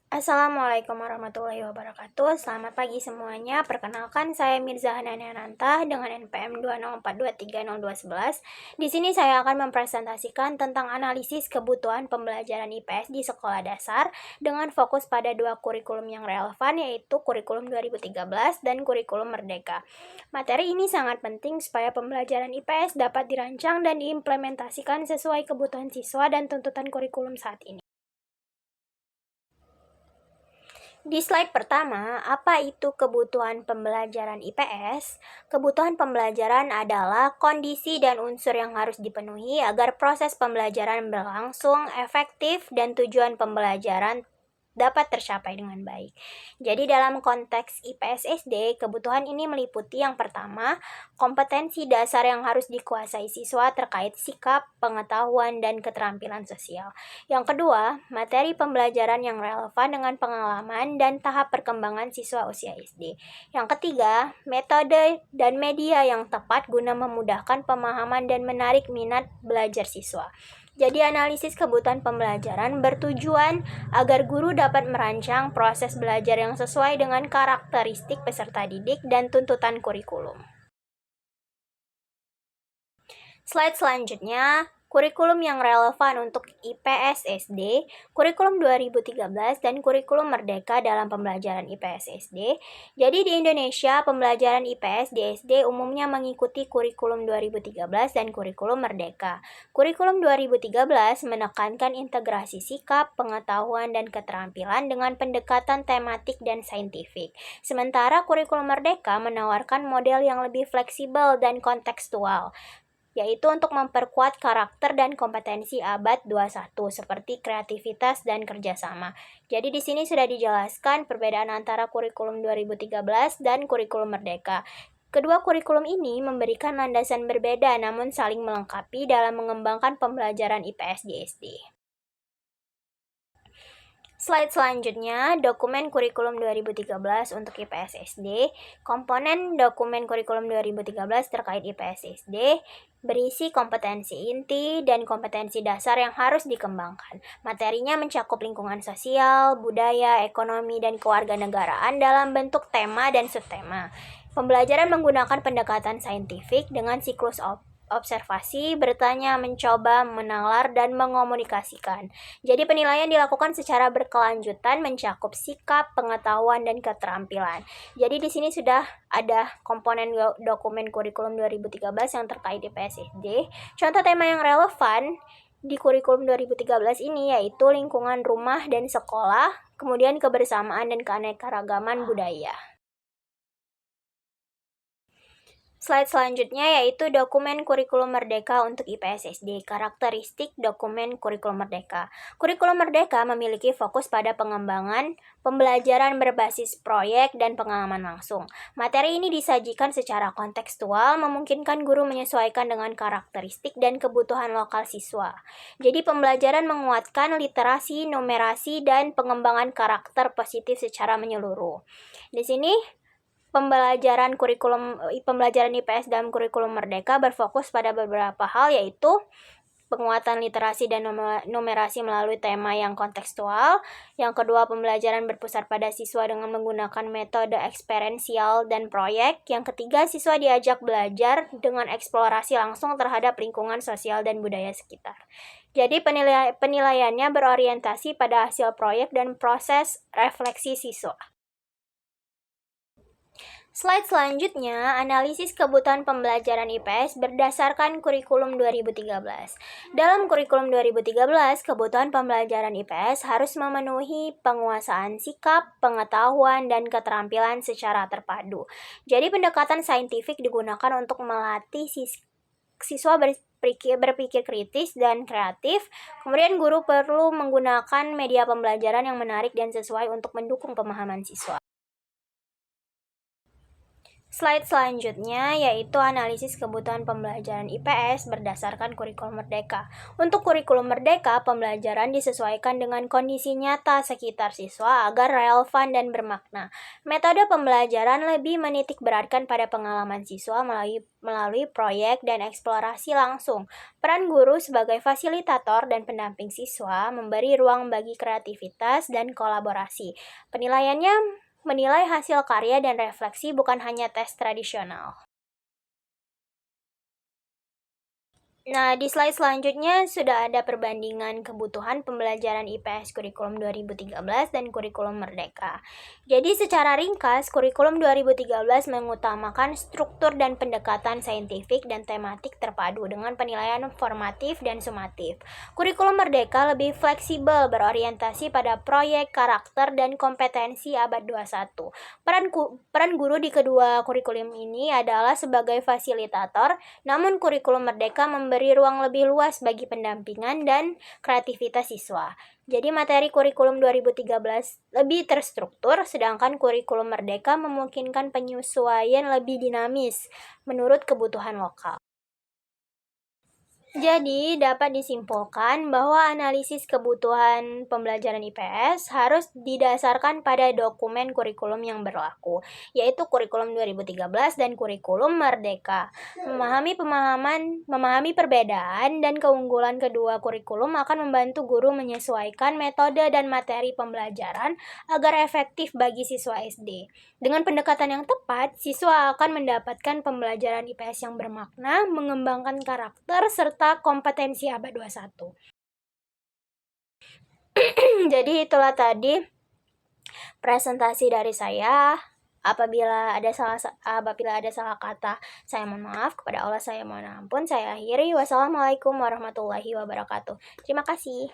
Assalamualaikum warahmatullahi wabarakatuh. Selamat pagi semuanya. Perkenalkan, saya Mirza Hananiananta dengan NPM 204230211. Di sini saya akan mempresentasikan tentang analisis kebutuhan pembelajaran IPS di sekolah dasar dengan fokus pada dua kurikulum yang relevan, yaitu kurikulum 2013 dan kurikulum Merdeka. Materi ini sangat penting supaya pembelajaran IPS dapat dirancang dan diimplementasikan sesuai kebutuhan siswa dan tuntutan kurikulum saat ini. Di slide pertama, apa itu kebutuhan pembelajaran IPS? Kebutuhan pembelajaran adalah kondisi dan unsur yang harus dipenuhi agar proses pembelajaran berlangsung efektif dan tujuan pembelajaran dapat tercapai dengan baik. Jadi dalam konteks IPS SD, kebutuhan ini meliputi yang pertama, kompetensi dasar yang harus dikuasai siswa terkait sikap, pengetahuan, dan keterampilan sosial. Yang kedua, materi pembelajaran yang relevan dengan pengalaman dan tahap perkembangan siswa usia SD. Yang ketiga, metode dan media yang tepat guna memudahkan pemahaman dan menarik minat belajar siswa. Jadi analisis kebutuhan pembelajaran bertujuan agar guru dapat merancang proses belajar yang sesuai dengan karakteristik peserta didik dan tuntutan kurikulum. Slide selanjutnya, kurikulum yang relevan untuk IPS SD, kurikulum 2013 dan kurikulum Merdeka dalam pembelajaran IPS SD. Jadi di Indonesia, pembelajaran IPS di SD umumnya mengikuti kurikulum 2013 dan kurikulum Merdeka. Kurikulum 2013 menekankan integrasi sikap, pengetahuan, dan keterampilan dengan pendekatan tematik dan saintifik. Sementara kurikulum Merdeka menawarkan model yang lebih fleksibel dan kontekstual, yaitu untuk memperkuat karakter dan kompetensi abad 21 seperti kreativitas dan kerjasama. Jadi di sini sudah dijelaskan perbedaan antara kurikulum 2013 dan kurikulum Merdeka. Kedua kurikulum ini memberikan landasan berbeda namun saling melengkapi dalam mengembangkan pembelajaran IPS di SD. Slide selanjutnya, dokumen kurikulum 2013 untuk IPS SD. Komponen dokumen kurikulum 2013 terkait IPS SD berisi kompetensi inti dan kompetensi dasar yang harus dikembangkan. Materinya mencakup lingkungan sosial, budaya, ekonomi, dan kewarganegaraan dalam bentuk tema dan subtema. Pembelajaran menggunakan pendekatan saintifik dengan siklus observasi, bertanya, mencoba, menalar, dan mengomunikasikan. Jadi penilaian dilakukan secara berkelanjutan mencakup sikap, pengetahuan, dan keterampilan. Jadi di sini sudah ada komponen dokumen kurikulum 2013 yang terkait IPS SD. Contoh tema yang relevan di kurikulum 2013 ini yaitu lingkungan rumah dan sekolah, kemudian kebersamaan dan keanekaragaman budaya. Slide selanjutnya yaitu dokumen kurikulum Merdeka untuk IPS SD. Karakteristik dokumen kurikulum Merdeka. Kurikulum Merdeka memiliki fokus pada pengembangan pembelajaran berbasis proyek dan pengalaman langsung. Materi ini disajikan secara kontekstual, memungkinkan guru menyesuaikan dengan karakteristik dan kebutuhan lokal siswa. Jadi pembelajaran menguatkan literasi, numerasi, dan pengembangan karakter positif secara menyeluruh. Di sini pembelajaran IPS dalam kurikulum Merdeka berfokus pada beberapa hal, yaitu penguatan literasi dan numerasi melalui tema yang kontekstual. Yang kedua, pembelajaran berpusat pada siswa dengan menggunakan metode eksperiensial dan proyek. Yang ketiga, siswa diajak belajar dengan eksplorasi langsung terhadap lingkungan sosial dan budaya sekitar. Jadi penilaiannya berorientasi pada hasil proyek dan proses refleksi siswa. Slide selanjutnya, analisis kebutuhan pembelajaran IPS berdasarkan kurikulum 2013. Dalam kurikulum 2013, kebutuhan pembelajaran IPS harus memenuhi penguasaan sikap, pengetahuan, dan keterampilan secara terpadu. Jadi pendekatan saintifik digunakan untuk melatih siswa berpikir kritis dan kreatif. Kemudian guru perlu menggunakan media pembelajaran yang menarik dan sesuai untuk mendukung pemahaman siswa. Slide selanjutnya yaitu analisis kebutuhan pembelajaran IPS berdasarkan kurikulum merdeka. Untuk kurikulum merdeka, pembelajaran disesuaikan dengan kondisi nyata sekitar siswa agar relevan dan bermakna. Metode pembelajaran lebih menitik beratkan pada pengalaman siswa melalui proyek dan eksplorasi langsung. Peran guru sebagai fasilitator dan pendamping siswa memberi ruang bagi kreativitas dan kolaborasi. Penilaiannya menilai hasil karya dan refleksi bukan hanya tes tradisional. Nah, di slide selanjutnya sudah ada perbandingan kebutuhan pembelajaran IPS kurikulum 2013 dan kurikulum merdeka. Jadi secara ringkas, kurikulum 2013 mengutamakan struktur dan pendekatan saintifik dan tematik terpadu dengan penilaian formatif dan sumatif. Kurikulum merdeka lebih fleksibel, berorientasi pada proyek, karakter, dan kompetensi abad 21. Peran guru di kedua kurikulum ini adalah sebagai fasilitator, namun kurikulum merdeka memberi ruang lebih luas bagi pendampingan dan kreativitas siswa. Jadi materi kurikulum 2013 lebih terstruktur, sedangkan kurikulum merdeka memungkinkan penyesuaian lebih dinamis menurut kebutuhan lokal. Jadi, dapat disimpulkan bahwa analisis kebutuhan pembelajaran IPS harus didasarkan pada dokumen kurikulum yang berlaku, yaitu kurikulum 2013 dan kurikulum merdeka. Memahami perbedaan dan keunggulan kedua kurikulum akan membantu guru menyesuaikan metode dan materi pembelajaran agar efektif bagi siswa SD. Dengan pendekatan yang tepat, siswa akan mendapatkan pembelajaran IPS yang bermakna, mengembangkan karakter, serta kompetensi abad 21. Jadi itulah tadi presentasi dari saya. Apabila ada salah kata, saya mohon maaf. Kepada Allah saya mohon ampun. Saya akhiri. Wassalamualaikum warahmatullahi wabarakatuh. Terima kasih.